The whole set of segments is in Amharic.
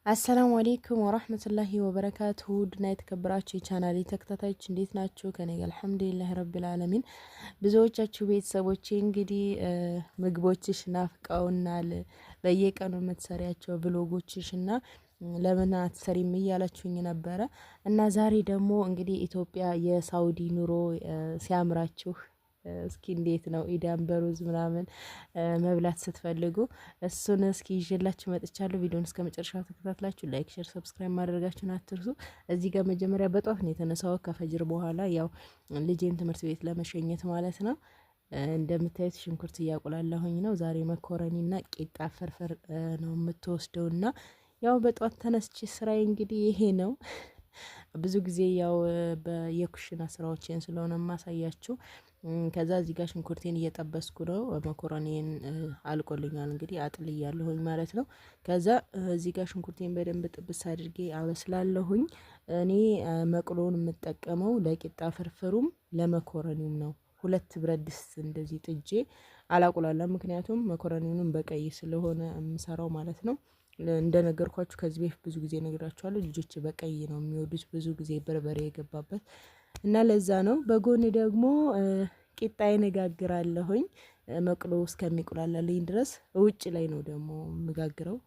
አሰላሙ አሌይኩም ወራህመቱላሂ ወበረካቱሁ ድና የተከበራችሁ የቻናሌ ተከታታዮች እንዴት ናችሁ? ከኔ ጋር አልሐምዱሊላህ ረቢል ዓለሚን። ብዙዎቻችሁ ቤተሰቦቼ እንግዲህ ምግቦችሽ ናፍቀውናል፣ በየቀኑ የምትሰሪያቸው ብሎጎችሽ እና ለምን አትሰሪም እያላችሁኝ ነበረ እና ዛሬ ደግሞ እንግዲህ ኢትዮጵያ የሳውዲ ኑሮ ሲያምራችሁ እስኪ እንዴት ነው ኢዳን በሩዝ ምናምን መብላት ስትፈልጉ እሱን እስኪ ይዤላችሁ መጥቻለሁ። ቪዲዮውን እስከ መጨረሻው ተከታትላችሁ ላይክ፣ ሼር፣ ሰብስክራይብ ማድረጋችሁን አትርሱ። እዚህ ጋር መጀመሪያ በጧት ነው የተነሳው ከፈጅር በኋላ ያው ልጄን ትምህርት ቤት ለመሸኘት ማለት ነው። እንደምታዩት ሽንኩርት እያቁላላሁኝ ነው። ዛሬ መኮረኒና ቂጣ ፍርፍር ነው የምትወስደውና ያው በጧት ተነስቼ ስራዬ እንግዲህ ይሄ ነው። ብዙ ጊዜ ያው በየኩሽና ስራዎችን ስለሆነ ማሳያችሁ። ከዛ እዚህ ጋር ሽንኩርቴን እየጠበስኩ ነው። መኮረኒን አልቆልኛል እንግዲህ አጥልያለሁኝ ማለት ነው። ከዛ እዚህ ጋር ሽንኩርቴን በደንብ ጥብስ አድርጌ አበስላለሁኝ። እኔ መቅሎን የምጠቀመው ለቂጣ ፍርፍሩም ለመኮረኒውም ነው። ሁለት ብረት ድስት እንደዚህ ጥጄ አላቁላለም፣ ምክንያቱም መኮረኒውንም በቀይ ስለሆነ የምሰራው ማለት ነው። እንደነገርኳችሁ ከዚህ በፊት ብዙ ጊዜ ነግራችኋለሁ። ልጆች በቀይ ነው የሚወዱት ብዙ ጊዜ በርበሬ የገባበት እና ለዛ ነው። በጎን ደግሞ ቂጣዬን እጋግራለሁኝ መቅሎ እስከሚቁላላልኝ ድረስ። ውጭ ላይ ነው ደግሞ የምጋግረው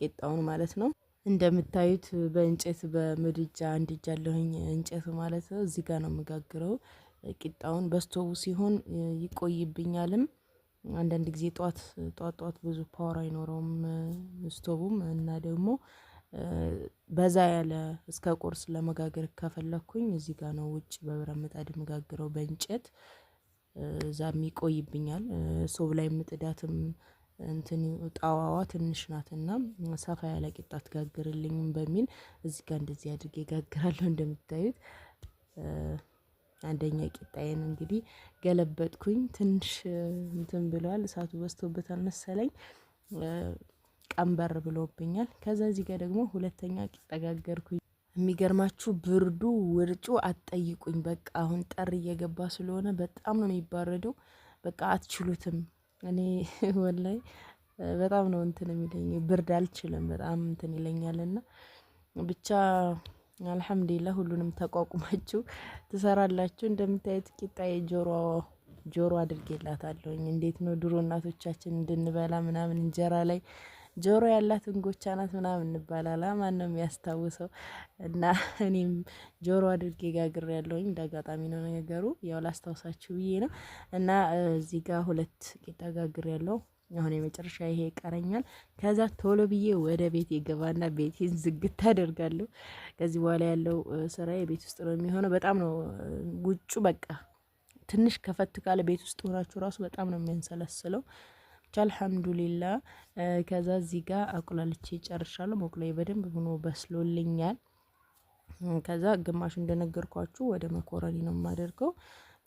ቂጣውን ማለት ነው። እንደምታዩት በእንጨት በምድጃ አንድጃለሁኝ እንጨት ማለት ነው። እዚህ ጋር ነው የምጋግረው ቂጣውን። በስቶቡ ሲሆን ይቆይብኛልም አንዳንድ ጊዜ ጧት ብዙ ፓወር አይኖረውም ስቶቡም እና ደግሞ በዛ ያለ እስከ ቁርስ ለመጋገር ከፈለኩኝ እዚህ ጋር ነው ውጭ በብረት ምጣድ መጋግረው በእንጨት እዛም ይቆይብኛል። ሶብ ላይ ምጥዳትም እንትን ጣዋዋ ትንሽ ናትና ሰፋ ያለ ቂጣ ትጋግርልኝም በሚል እዚህ ጋር እንደዚህ አድርጌ ጋግራለሁ። እንደምታዩት አንደኛ ቂጣዬን እንግዲህ ገለበጥኩኝ። ትንሽ እንትን ብሏል፣ እሳቱ በዝቶበታል መሰለኝ፣ ቀንበር ብሎብኛል። ከዛ እዚህ ጋር ደግሞ ሁለተኛ ቂጣ ጋገርኩኝ። የሚገርማችሁ ብርዱ ውርጩ አትጠይቁኝ። በቃ አሁን ጠር እየገባ ስለሆነ በጣም ነው የሚባረደው። በቃ አትችሉትም። እኔ ወላይ በጣም ነው እንትን የሚለኝ፣ ብርድ አልችልም፣ በጣም እንትን ይለኛልና ብቻ አልሐምዱሊላህ ሁሉንም ተቋቁማችሁ ትሰራላችሁ። እንደምታዩት ቂጣዬ ጆሮ አድርጌላታለሁኝ። እንዴት ነው ድሮ እናቶቻችን እንድንበላ ምናምን እንጀራ ላይ ጆሮ ያላት እንጎቻ ናት ምናምን እንባላላ። ማን ነው የሚያስታውሰው? እና እኔም ጆሮ አድርጌ ጋግሬ ያለሁኝ። እንዳጋጣሚ ነው ነገሩ፣ ያው ላስታውሳችሁ ብዬ ነው። እና እዚህ ጋር ሁለት ቂጣ ጋግሬ ያለው አሁን የመጨረሻ ይሄ ይቀረኛል። ከዛ ቶሎ ብዬ ወደ ቤት የገባና ቤቴን ዝግት አደርጋለሁ። ከዚህ በኋላ ያለው ስራ የቤት ውስጥ ነው የሚሆነው። በጣም ነው ውጩ በቃ ትንሽ ከፈት ካለ ቤት ውስጥ ሆናችሁ ራሱ በጣም ነው የሚያንሰለስለው። ብቻ አልሐምዱሊላህ። ከዛ እዚህ ጋር አቁላልቼ ጨርሻለሁ። መቁላዬ በደንብ ሆኖ በስሎልኛል። ከዛ ግማሹ እንደነገርኳችሁ ወደ መኮረኒ ነው የማደርገው፣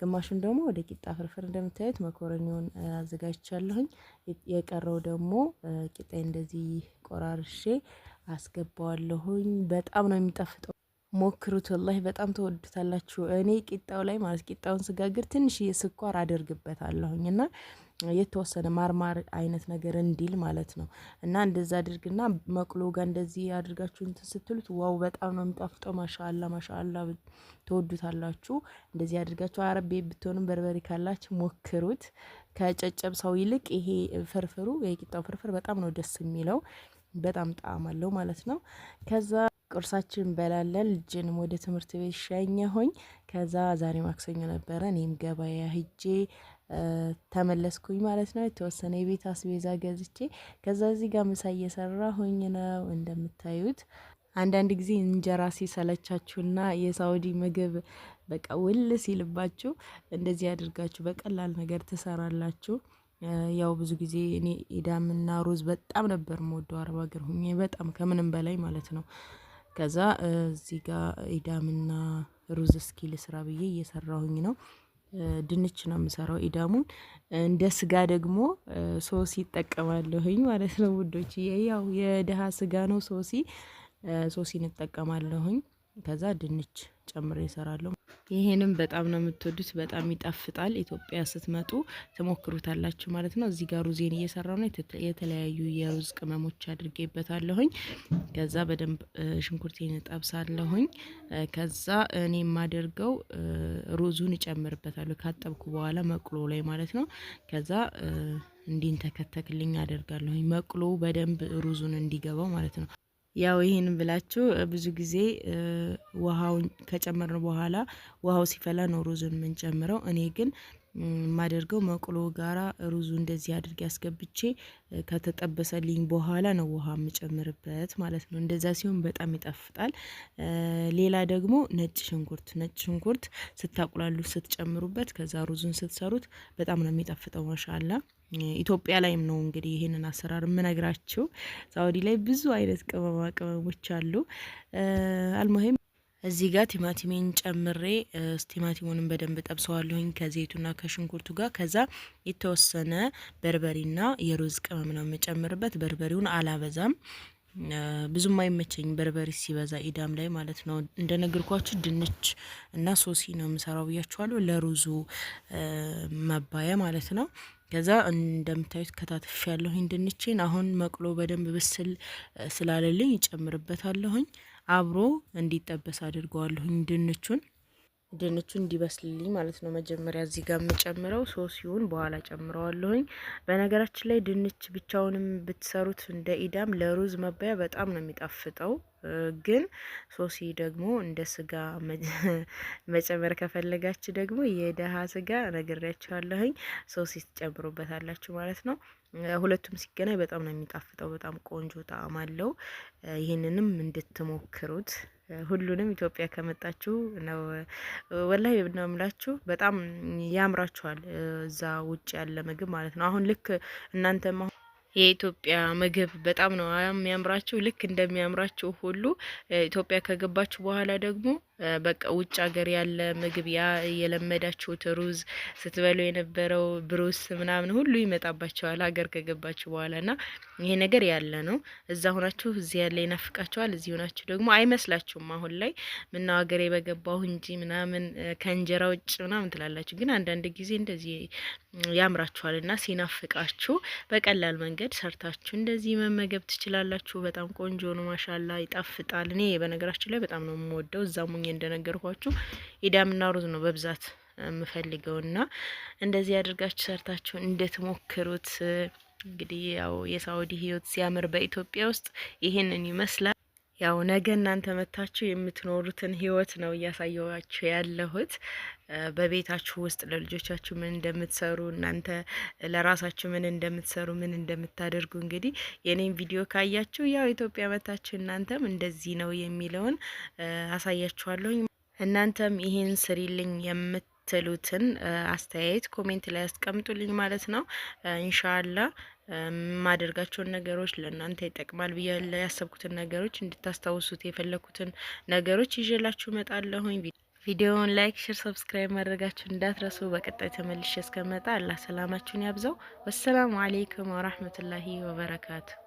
ግማሹን ደግሞ ወደ ቂጣ ፍርፍር። እንደምታዩት መኮረኒውን አዘጋጅቻለሁኝ። የቀረው ደግሞ ቂጣ እንደዚህ ቆራርሼ አስገባዋለሁኝ። በጣም ነው የሚጣፍጠው። ሞክሩት፣ ወላሂ በጣም ተወዱታላችሁ። እኔ ቂጣው ላይ ማለት ቂጣውን ስጋግር ትንሽዬ ስኳር አደርግበታለሁኝ እና የተወሰነ ማርማር አይነት ነገር እንዲል ማለት ነው። እና እንደዛ አድርግና መቅሎ ጋር እንደዚህ አድርጋችሁ እንትን ስትሉት ዋው በጣም ነው የሚጣፍጠው። ማሻአላ ተወዱታላችሁ። እንደዚህ አድርጋችሁ አረብ ቤት ብትሆንም በርበሬ ካላችሁ ሞክሩት። ከጨጨብሳው ይልቅ ይሄ ፍርፍሩ የቂጣው ፍርፍር በጣም ነው ደስ የሚለው። በጣም ጣዕም አለው ማለት ነው። ከዛ ቁርሳችን እንበላለን። ልጅንም ወደ ትምህርት ቤት ሸኘሁኝ። ከዛ ዛሬ ማክሰኞ ነበረ። እኔም ገበያ ሂጄ ተመለስኩኝ ማለት ነው። የተወሰነ የቤት አስቤዛ ገዝቼ ከዛ እዚህ ጋር ምሳ እየሰራሁኝ ነው። እንደምታዩት አንዳንድ ጊዜ እንጀራ ሲሰለቻችሁና የሳውዲ ምግብ በቃ ውል ሲልባችሁ እንደዚህ አድርጋችሁ በቀላል ነገር ትሰራላችሁ። ያው ብዙ ጊዜ እኔ ኢዳምና ሩዝ በጣም ነበር የምወደው አረብ ሀገር ሁኜ በጣም ከምንም በላይ ማለት ነው። ከዛ እዚህ ጋር ኢዳምና ሩዝ እስኪ ልስራ ብዬ እየሰራሁኝ ነው። ድንች ነው የምሰራው ኢዳሙን። እንደ ስጋ ደግሞ ሶሲ ይጠቀማለሁኝ ማለት ነው ውዶች። ያው የደሃ ስጋ ነው ሶሲ እንጠቀማለሁኝ። ከዛ ድንች ጨምሬ እሰራለሁ። ይሄንም በጣም ነው የምትወዱት፣ በጣም ይጣፍጣል። ኢትዮጵያ ስትመጡ ትሞክሩታላችሁ ማለት ነው። እዚህ ጋር ሩዜን እየሰራው ነው። የተለያዩ የሩዝ ቅመሞች አድርጌበታለሁኝ። ከዛ በደንብ ሽንኩርቴን እጠብሳለሁኝ። ከዛ እኔ የማደርገው ሩዙን እጨምርበታለሁ ካጠብኩ በኋላ መቅሎ ላይ ማለት ነው። ከዛ እንዲንተከተክልኝ አደርጋለሁኝ መቅሎ በደንብ ሩዙን እንዲገባው ማለት ነው። ያው ይሄን ብላችሁ ብዙ ጊዜ ውሃውን ከጨመርን በኋላ ውሃው ሲፈላ ነው ሩዙን የምንጨምረው። እኔ ግን የማደርገው መቅሎ ጋራ ሩዙ እንደዚህ አድርጌ አስገብቼ ከተጠበሰልኝ በኋላ ነው ውሃ የምጨምርበት ማለት ነው። እንደዛ ሲሆን በጣም ይጣፍጣል። ሌላ ደግሞ ነጭ ሽንኩርት ስታቁላሉ ስትጨምሩበት ከዛ ሩዙን ስትሰሩት በጣም ነው የሚጣፍጠው። ማሻአላ ኢትዮጵያ ላይም ነው እንግዲህ ይሄንን አሰራር የምነግራችሁ። ሳውዲ ላይ ብዙ አይነት ቅመማ ቅመሞች አሉ። አልሙሂም እዚህ ጋር ቲማቲሜን ጨምሬ ቲማቲሙንም በደንብ ጠብሰዋለሁኝ ከዘይቱና ከሽንኩርቱ ጋር። ከዛ የተወሰነ በርበሬና የሩዝ ቅመም ነው የምጨምርበት። በርበሬውን አላበዛም፣ ብዙም አይመቸኝ በርበሬ ሲበዛ ኢዳም ላይ ማለት ነው። እንደነገርኳችሁ ድንች እና ሶሲ ነው የምሰራው ብያችኋለሁ፣ ለሩዙ መባያ ማለት ነው። ከዛ እንደምታዩት ከታትፍ ያለሁኝ ድንቼን። አሁን መቅሎ በደንብ ብስል ስላለልኝ ይጨምርበታለሁኝ። አብሮ እንዲጠበስ አድርገዋለሁኝ ድንቹን እንዲበስልልኝ ማለት ነው። መጀመሪያ እዚህ ጋር የምጨምረው ሶሲውን በኋላ ጨምረዋለሁኝ። በነገራችን ላይ ድንች ብቻውንም ብትሰሩት እንደ ኢዳም ለሩዝ መባያ በጣም ነው የሚጣፍጠው። ግን ሶሲ ደግሞ እንደ ስጋ መጨመር ከፈለጋችሁ ደግሞ የደሃ ስጋ ነግሬያችኋለሁኝ፣ ሶሲ ትጨምሩበታላችሁ ማለት ነው። ሁለቱም ሲገናኝ በጣም ነው የሚጣፍጠው። በጣም ቆንጆ ጣዕም አለው። ይህንንም እንድትሞክሩት ሁሉንም ኢትዮጵያ ከመጣችሁ ነው ወላሂ ነው የምላችሁ። በጣም ያምራችኋል እዛ ውጭ ያለ ምግብ ማለት ነው። አሁን ልክ እናንተም የኢትዮጵያ ምግብ በጣም ነው የሚያምራችሁ። ልክ እንደሚያምራችሁ ሁሉ ኢትዮጵያ ከገባችሁ በኋላ ደግሞ በቃ ውጭ ሀገር ያለ ምግብ ያ የለመዳችሁት ሩዝ ስትበሉ የነበረው ብሩስ ምናምን ሁሉ ይመጣባቸዋል ሀገር ከገባችሁ በኋላ እና ይሄ ነገር ያለ ነው። እዛ ሆናችሁ እዚህ ያለ ይናፍቃችኋል። እዚህ ሆናችሁ ደግሞ አይመስላችሁም። አሁን ላይ ምነው ሀገሬ በገባሁ እንጂ ምናምን ከእንጀራ ውጭ ምናምን ትላላችሁ። ግን አንዳንድ ጊዜ እንደዚህ ያምራችኋል እና ሲናፍቃችሁ በቀላል መንገድ ሰርታችሁ እንደዚህ መመገብ ትችላላችሁ። በጣም ቆንጆ ነው። ማሻላ ይጣፍጣል። እኔ በነገራችን ላይ በጣም ነው የምወደው። እዛ ሙኝ እንደነገርኳችሁ ኢዳምና ሩዝ ነው በብዛት የምፈልገውና እንደዚህ አድርጋችሁ ሰርታችሁ እንድትሞክሩት። እንግዲህ ያው የሳውዲ ህይወት ሲያምር በኢትዮጵያ ውስጥ ይሄንን ይመስላል። ያው ነገ እናንተ መታችሁ የምትኖሩትን ህይወት ነው እያሳየዋችሁ ያለሁት። በቤታችሁ ውስጥ ለልጆቻችሁ ምን እንደምትሰሩ፣ እናንተ ለራሳችሁ ምን እንደምትሰሩ፣ ምን እንደምታደርጉ እንግዲህ የኔን ቪዲዮ ካያችሁ ያው ኢትዮጵያ መታችሁ እናንተም እንደዚህ ነው የሚለውን አሳያችኋለሁኝ። እናንተም ይሄን ስሪልኝ የምትሉትን አስተያየት ኮሜንት ላይ ያስቀምጡልኝ ማለት ነው። ኢንሻአላህ የማደርጋቸውን ነገሮች ለእናንተ ይጠቅማል ብዬ ያሰብኩትን ነገሮች እንድታስታውሱት የፈለኩትን ነገሮች ይዤላችሁ እመጣለሁኝ። ቪዲዮውን ላይክ፣ ሼር፣ ሰብስክራይብ ማድረጋችሁ እንዳትረሱ። በቀጣይ ተመልሼ እስከመጣ አላህ ሰላማችሁን ያብዛው። ወሰላሙ አለይኩም ወራህመቱላሂ ወበረካቱ።